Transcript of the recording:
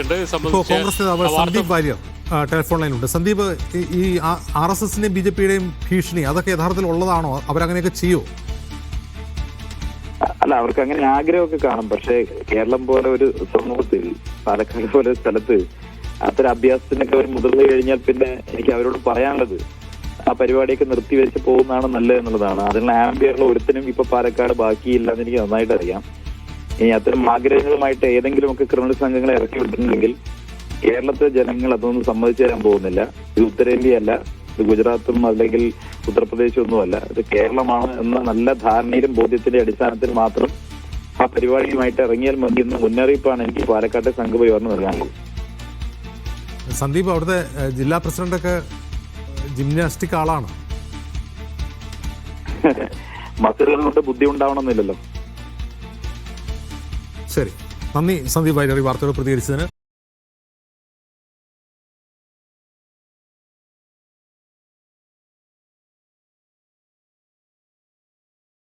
ഇപ്പോൾ കോൺഗ്രസ് നേതാവ് സന്ദീപ് വാര്യർ ടെലിഫോൺ ലൈനുണ്ട്. സന്ദീപ്, ഈ RSSന്റെയും BJPയുടെയും ഭീഷണി അതൊക്കെ യഥാർത്ഥത്തിൽ ഉള്ളതാണോ? അവരങ്ങനെയൊക്കെ ചെയ്യോ? അല്ല, അവർക്ക് അങ്ങനെ ആഗ്രഹമൊക്കെ കാണും. പക്ഷേ കേരളം പോലെ ഒരു സമൂഹത്തിൽ, പാലക്കാട് പോലെ സ്ഥലത്ത് അത്തരം അഭ്യാസത്തിനൊക്കെ അവർ മുതിർന്നു കഴിഞ്ഞാൽ പിന്നെ എനിക്ക് അവരോട് പറയാനുള്ളത് ആ പരിപാടിയൊക്കെ നിർത്തിവെച്ച് പോകുന്നതാണ് നല്ലത് എന്നുള്ളതാണ്. അതിനുള്ള ആംബിയറുള്ള ഒരുത്തിനും ഇപ്പൊ പാലക്കാട് ബാക്കിയില്ല എന്ന് എനിക്ക് നന്നായിട്ട് അറിയാം. ഇനി അത്തരം ആഗ്രഹങ്ങളുമായിട്ട് ഏതെങ്കിലുമൊക്കെ ക്രിമിനൽ സംഘങ്ങളെ ഇറക്കി വിട്ടിട്ടുണ്ടെങ്കിൽ കേരളത്തിലെ ജനങ്ങൾ അതൊന്നും സമ്മതിച്ചു തരാൻ പോകുന്നില്ല. ഇത് ഉത്തരേന്ത്യയല്ല, ഇത് ഗുജറാത്തും അല്ലെങ്കിൽ ഉത്തർപ്രദേശും ഒന്നുമല്ല, ഇത് കേരളമാണ് എന്ന നല്ല ധാരണയിലും ബോധ്യത്തിന്റെ അടിസ്ഥാനത്തിൽ മാത്രം ആ പരിപാടിയുമായിട്ട് ഇറങ്ങിയാൽ മതി എന്ന മുന്നറിയിപ്പാണ് എനിക്ക് പാലക്കാട്ടെ സംഘപരിവാറിന് നൽകാനുള്ളത്. സന്ദീപ്, അവിടുത്തെ ജില്ലാ പ്രസിഡന്റൊക്കെ ജിംനാസ്റ്റിക് ആളാണ്. മസിലുകൾ കൊണ്ട് ബുദ്ധി ഉണ്ടാവണമെന്നില്ലല്ലോ. ശരി, നന്ദി സന്ദീപ് വാര്യർ ഈ വാർത്തയോട് പ്രതികരിച്ചതിന്.